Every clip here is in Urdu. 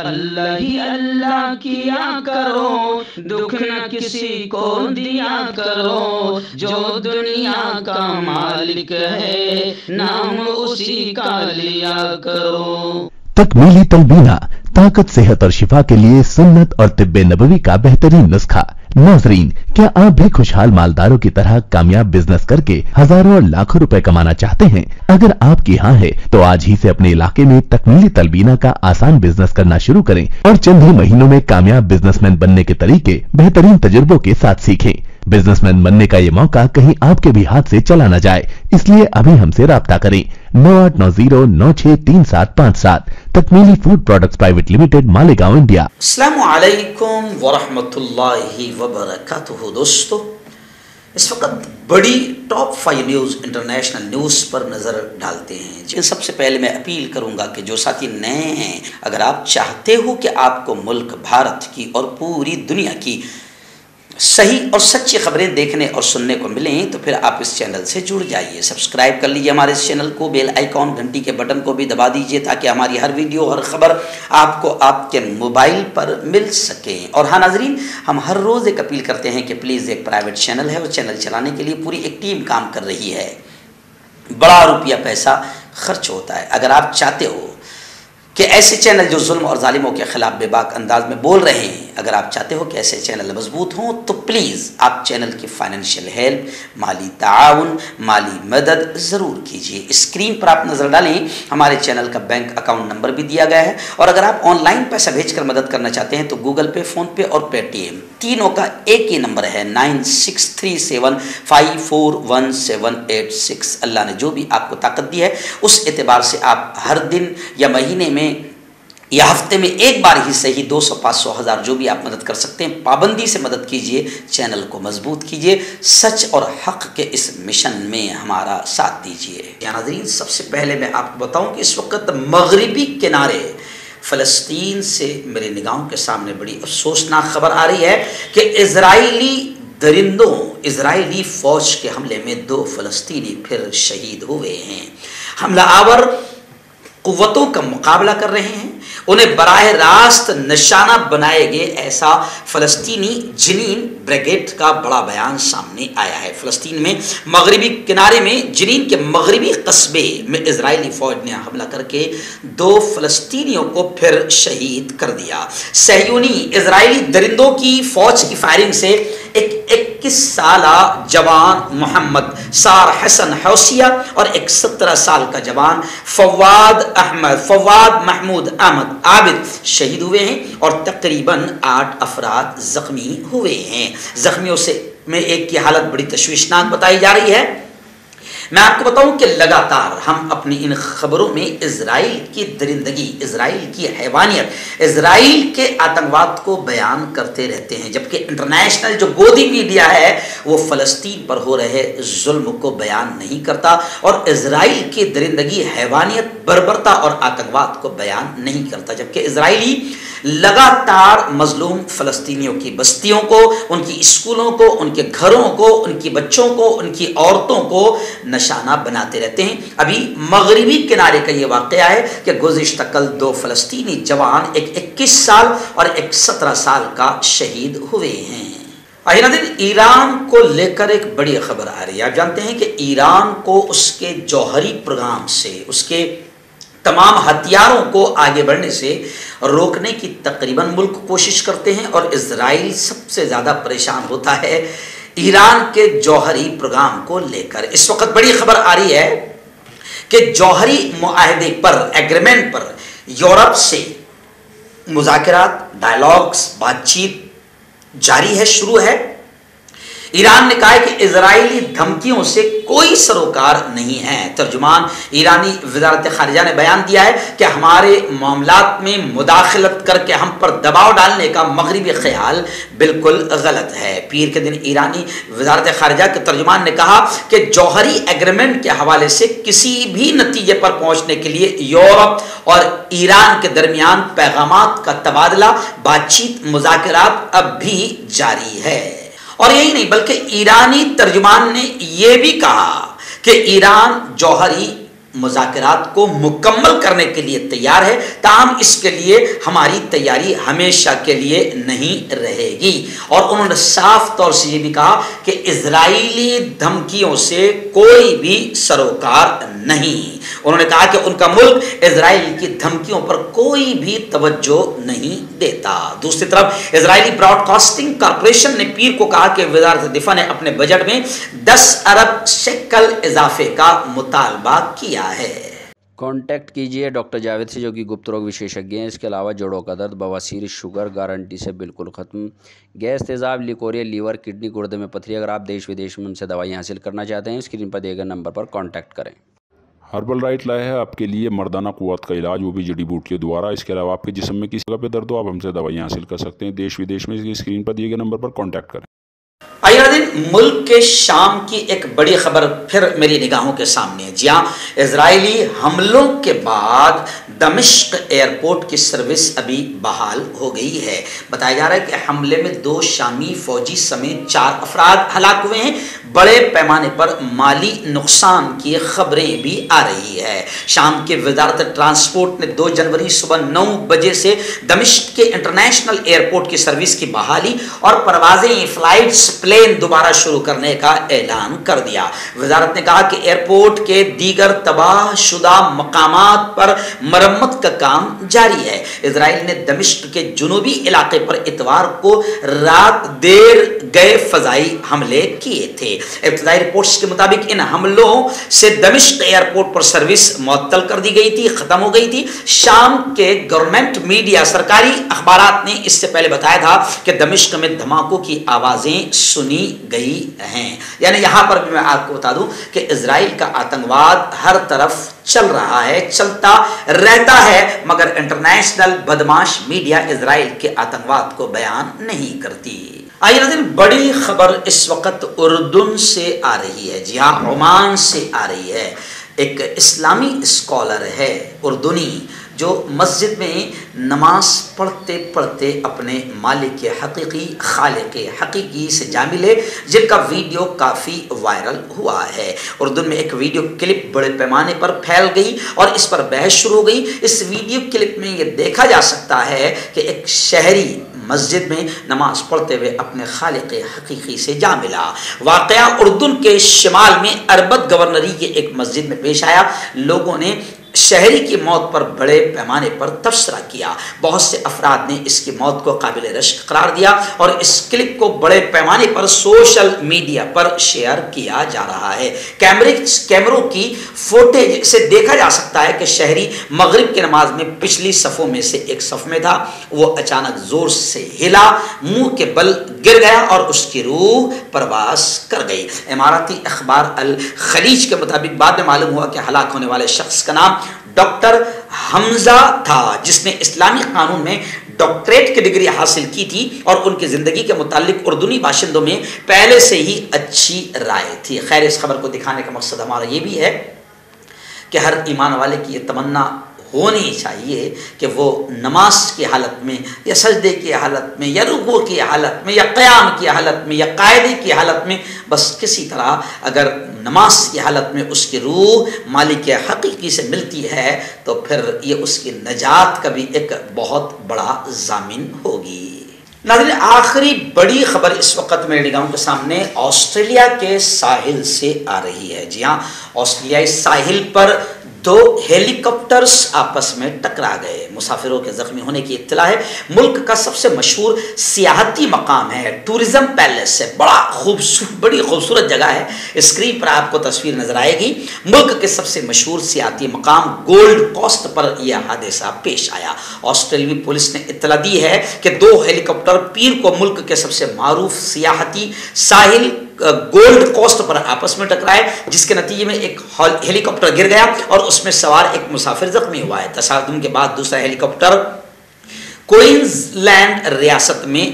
اللہ ہی اللہ کیا کرو، دکھ نہ کسی کو دیا کرو، جو دنیا کا مالک ہے نام اسی کا لیا کرو۔ تکمیلی تلبینہ طاقت، صحت اور شفا کے لیے سنت اور طب نبوی کا بہترین نسخہ۔ ناظرین، کیا آپ بھی خوشحال مالداروں کی طرح کامیاب بزنس کر کے ہزاروں اور لاکھوں روپے کمانا چاہتے ہیں؟ اگر آپ کی ہاں ہے تو آج ہی سے اپنے علاقے میں تکمیلی تلبینہ کا آسان بزنس کرنا شروع کریں اور چند ہی مہینوں میں کامیاب بزنس مین بننے کے طریقے بہترین تجربوں کے ساتھ سیکھیں۔ بزنس مین بننے کا یہ موقع کہیں آپ کے بھی ہاتھ سے چلا نہ جائے، اس لیے ابھی ہم سے رابطہ کریں۔ 9890963757 تکمیلی food products private limited, Malegaon, India. السلام علیکم ورحمۃ اللہ وبرکاتہ۔ دوستو، اس وقت بڑی ٹاپ 5 نیوز، انٹرنیشنل نیوز پر نظر ڈالتے ہیں۔ سب سے پہلے میں اپیل کروں گا کہ جو ساتھی نئے ہیں، اگر آپ چاہتے ہو کہ آپ کو ملک بھارت کی اور پوری دنیا کی صحیح اور سچی خبریں دیکھنے اور سننے کو ملیں تو پھر آپ اس چینل سے جڑ جائیے، سبسکرائب کر لیجیے ہمارے اس چینل کو، بیل آئیکن گھنٹی کے بٹن کو بھی دبا دیجیے تاکہ ہماری ہر ویڈیو، ہر خبر آپ کو آپ کے موبائل پر مل سکے۔ اور ہاں ناظرین، ہم ہر روز ایک اپیل کرتے ہیں کہ پلیز، ایک پرائیویٹ چینل ہے اور چینل چلانے کے لیے پوری ایک ٹیم کام کر رہی ہے، بڑا روپیہ پیسہ خرچ ہوتا ہے۔ اگر آپ چاہتے ہو کہ ایسے چینل جو ظلم اور ظالموں کے خلاف بے باک انداز میں بول رہے ہیں، اگر آپ چاہتے ہو کہ ایسے چینل مضبوط ہوں تو پلیز آپ چینل کی فائنینشیل ہیلپ، مالی تعاون، مالی مدد ضرور کیجیے۔ اسکرین پر آپ نظر ڈالیں، ہمارے چینل کا بینک اکاؤنٹ نمبر بھی دیا گیا ہے، اور اگر آپ آن لائن پیسہ بھیج کر مدد کرنا چاہتے ہیں تو گوگل پے، فون پے اور پے ٹی ایم تینوں کا ایک ہی نمبر ہے، 9637541786۔ اللہ نے جو بھی آپ کو طاقت دی ہے اس اعتبار سے آپ ہر دن یا مہینے میں یا ہفتے میں ایک بار ہی صحیح 200، 500، 1000 جو بھی آپ مدد کر سکتے ہیں، پابندی سے مدد کیجئے، چینل کو مضبوط کیجئے، سچ اور حق کے اس مشن میں ہمارا ساتھ دیجئے۔ یا ناظرین، سب سے پہلے میں آپ کو بتاؤں کہ اس وقت مغربی کنارے فلسطین سے میرے نگاہوں کے سامنے بڑی افسوسناک خبر آ رہی ہے کہ اسرائیلی درندوں، اسرائیلی فوج کے حملے میں 2 فلسطینی پھر شہید ہوئے ہیں۔ حملہ آور قوتوں کا مقابلہ کر رہے ہیں، انہیں براہ راست نشانہ بنائے گئے، ایسا فلسطینی جنین بریگیڈ کا بڑا بیان سامنے آیا ہے۔ فلسطین میں مغربی کنارے میں جنین کے مغربی قصبے میں اسرائیلی فوج نے حملہ کر کے 2 فلسطینیوں کو پھر شہید کر دیا۔ صہیونی اسرائیلی درندوں کی فوج کی فائرنگ سے ایک 21 سالہ جوان محمد سار حسن حوثیہ اور ایک 17 سال کا جوان فواد محمود احمد عابد شہید ہوئے ہیں اور تقریباً 8 افراد زخمی ہوئے ہیں۔ زخمیوں میں ایک کی حالت بڑی تشویشناک بتائی جا رہی ہے۔ میں آپ کو بتاؤں کہ لگاتار ہم اپنی ان خبروں میں اسرائیل کی درندگی، اسرائیل کی حیوانیت، اسرائیل کے آتنکواد کو بیان کرتے رہتے ہیں، جبکہ انٹرنیشنل جو گودی میڈیا ہے وہ فلسطین پر ہو رہے ظلم کو بیان نہیں کرتا اور اسرائیل کی درندگی، حیوانیت، بربرتا اور آتنکواد کو بیان نہیں کرتا، جبکہ اسرائیلی لگاتار مظلوم فلسطینیوں کی بستیوں کو، ان کی اسکولوں کو، ان کے گھروں کو، ان کی بچوں کو، ان کی عورتوں کو نشانہ بناتے رہتے ہیں۔ ابھی مغربی کنارے کا یہ واقعہ ہے کہ گزشتہ کل 2 فلسطینی جوان، ایک 21 سال اور ایک 17 سال کا شہید ہوئے ہیں۔ ایران کو لے کر ایک بڑی خبر آ رہی ہے۔ آپ جانتے ہیں کہ ایران کو اس کے جوہری پروگرام سے، اس کے تمام ہتھیاروں کو آگے بڑھنے سے روکنے کی تقریباً ملک کوشش کرتے ہیں، اور اسرائیل سب سے زیادہ پریشان ہوتا ہے ایران کے جوہری پروگرام کو لے کر۔ اس وقت بڑی خبر آ رہی ہے کہ جوہری معاہدے پر، ایگریمنٹ پر یورپ سے مذاکرات، ڈائیلاگز، بات چیت جاری ہے، شروع ہے۔ ایران نے کہا ہے کہ اسرائیلی دھمکیوں سے کوئی سروکار نہیں ہے۔ ترجمان ایرانی وزارت خارجہ نے بیان دیا ہے کہ ہمارے معاملات میں مداخلت کر کے ہم پر دباؤ ڈالنے کا مغربی خیال بالکل غلط ہے۔ پیر کے دن ایرانی وزارت خارجہ کے ترجمان نے کہا کہ جوہری ایگریمنٹ کے حوالے سے کسی بھی نتیجے پر پہنچنے کے لیے یورپ اور ایران کے درمیان پیغامات کا تبادلہ، بات چیت، مذاکرات اب بھی جاری ہے۔ اور یہی نہیں بلکہ ایرانی ترجمان نے یہ بھی کہا کہ ایران جوہری مذاکرات کو مکمل کرنے کے لیے تیار ہے، تاہم اس کے لیے ہماری تیاری ہمیشہ کے لیے نہیں رہے گی۔ اور انہوں نے صاف طور سے یہ بھی کہا کہ اسرائیلی دھمکیوں سے کوئی بھی سروکار نہیں۔ انہوں نے کہا کہ ان کا ملک اسرائیل کی دھمکیوں پر کوئی بھی توجہ نہیں دیتا۔ دوسری طرف اسرائیلی براڈ کاسٹنگ کارپوریشن نے پیر کو کہا کہ وزارت دفاع نے اپنے بجٹ میں 10 ارب شیکل اضافے کا مطالبہ کیا ہے۔ کانٹیکٹ کیجئے ڈاکٹر جاوید سے جو کہ گپت روگ وشیشجی ہیں۔ اس کے علاوہ جوڑوں کا درد، بواسیر، شوگر گارنٹی سے بالکل ختم، گیس، تیزاب، لیکوریا، لیور، کڈنی، گردے میں پتھری۔ اگر آپ دیش ودیش میں ان سے دوائیں حاصل کرنا چاہتے ہیں، اسکرین پر دیے گئے نمبر پر کانٹیکٹ کریں۔ ہربل رائٹ لائے ہے آپ کے لیے مردانہ قوت کا علاج، وہ بھی جڑی بوٹیوں دوارا۔ اس کے علاوہ آپ کے جسم میں کسی جگہ پہ درد ہو، آپ ہم سے دوائیں حاصل کر سکتے ہیں دیش ودیش میں۔ اسکرین پر دیے گئے نمبر پر کانٹیکٹ کریں۔ آئیے ناظرین، ملک کے شام کی ایک بڑی خبر پھر میری نگاہوں کے سامنے ہے۔ جی ہاں، اسرائیلی حملوں کے بعد دمشق ایئرپورٹ کی سروس ابھی بحال ہو گئی ہے۔ بتایا جا رہا ہے کہ حملے میں 2 شامی فوجی سمیت 4 افراد ہلاک ہوئے ہیں۔ بڑے پیمانے پر مالی نقصان کی خبریں بھی آ رہی ہے۔ شام کے وزارت ٹرانسپورٹ نے 2 جنوری صبح 9 بجے سے دمشق کے انٹرنیشنل ایئرپورٹ کی سروس کی بحالی اور پروازیں، فلائٹس، پلین دوبارہ شروع کرنے کا اعلان کر دیا۔ وزارت نے کہا کہ ایئرپورٹ کے دیگر تباہ شدہ مقامات پر مرمت کا کام جاری ہے۔ اسرائیل نے دمشق کے جنوبی علاقے پر اتوار کو رات دیر گئے فضائی حملے کیے تھے۔ ابتدائی رپورٹس کے مطابق ان حملوں سے دمشق ایئرپورٹ پر سروس معطل کر دی گئی تھی، ختم ہو گئی تھی۔ شام کے گورنمنٹ میڈیا، سرکاری اخبارات نے اس سے پہلے بتایا تھا کہ دمشق میں دھماکوں کی آوازیں سنی گئی ہیں۔ یعنی یہاں پر بھی میں آپ کو بتا دوں کہ اسرائیل کا آتنکواد ہر طرف چل رہا ہے، چلتا رہتا ہے، مگر انٹرنیشنل بدماش میڈیا اسرائیل کے آتنکواد کو بیان نہیں کرتی۔ آئیے ناظرین، بڑی خبر اس وقت اردن سے آ رہی ہے۔ جی ہاں، عمان سے آ رہی ہے۔ ایک اسلامی اسکالر ہے اردنی جو مسجد میں نماز پڑھتے پڑھتے اپنے مالک حقیقی، خالق حقیقی سے جا ملے، جن کا ویڈیو کافی وائرل ہوا ہے۔ اردن میں ایک ویڈیو کلپ بڑے پیمانے پر پھیل گئی اور اس پر بحث شروع ہو گئی۔ اس ویڈیو کلپ میں یہ دیکھا جا سکتا ہے کہ ایک شہری مسجد میں نماز پڑھتے ہوئے اپنے خالق حقیقی سے جا ملا۔ واقعہ اردن کے شمال میں اربد گورنری کے ایک مسجد میں پیش آیا۔ لوگوں نے شہری کی موت پر بڑے پیمانے پر تبصرہ کیا۔ بہت سے افراد نے اس کی موت کو قابل رشک قرار دیا اور اس کلپ کو بڑے پیمانے پر سوشل میڈیا پر شیئر کیا جا رہا ہے۔ کیمروں کی فوٹیج سے دیکھا جا سکتا ہے کہ شہری مغرب کی نماز میں پچھلی صفوں میں سے ایک صف میں تھا۔ وہ اچانک زور سے ہلا، منہ کے بل گر گیا اور اس کی روح پرواز کر گئی۔ اماراتی اخبار الخلیج کے مطابق بعد میں معلوم ہوا کہ ہلاک ہونے والے شخص کا نام ڈاکٹر حمزہ تھا، جس نے اسلامی قانون میں ڈاکٹریٹ کی ڈگری حاصل کی تھی اور ان کی زندگی کے متعلق اردنی باشندوں میں پہلے سے ہی اچھی رائے تھی۔ خیر، اس خبر کو دکھانے کا مقصد ہمارا یہ بھی ہے کہ ہر ایمان والے کی یہ تمنا ہونی چاہیے کہ وہ نماز کی حالت میں یا سجدے کی حالت میں یا رکوع کی حالت میں یا قیام کی حالت میں یا قاعدے کی حالت میں بس کسی طرح اگر نماز کی حالت میں اس کی روح مالک حقیقی سے ملتی ہے تو پھر یہ اس کی نجات کا بھی ایک بہت بڑا ضامن ہوگی۔ ناظرین، آخری بڑی خبر اس وقت میرے نگاہوں کے سامنے آسٹریلیا کے ساحل سے آ رہی ہے۔ جی ہاں، آسٹریلیائی ساحل پر 2 ہیلی کاپٹرز آپس میں ٹکرا گئے۔ مسافروں کے زخمی ہونے کی اطلاع ہے۔ ملک کا سب سے مشہور سیاحتی مقام ہے، ٹورزم پیلس ہے، بڑی خوبصورت جگہ ہے۔ اسکرین پر آپ کو تصویر نظر آئے گی۔ ملک کے سب سے مشہور سیاحتی مقام گولڈ کوسٹ پر یہ حادثہ پیش آیا۔ آسٹریلوی پولیس نے اطلاع دی ہے کہ 2 ہیلی کاپٹر پیر کو ملک کے سب سے معروف سیاحتی ساحل گولڈ کوسٹ پر آپس میں ٹکرائے، جس کے نتیجے میں ایک ہیلی کاپٹر گر گیا اور اس میں سوار ایک مسافر زخمی ہوا ہے۔ تصادم کے بعد دوسرا ہیلی کاپٹر کوئنز لینڈ ریاست میں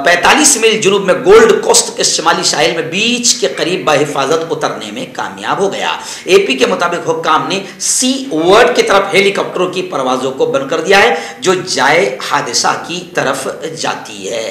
45 میل جنوب میں گولڈ کوسٹ کے شمالی ساحل میں بیچ کے قریب بحفاظت اترنے میں کامیاب ہو گیا۔ اے پی کے مطابق حکام نے سی ورڈ کی طرف ہیلی کاپٹروں کی پروازوں کو بند کر دیا ہے جو جائے حادثہ کی طرف جاتی ہے۔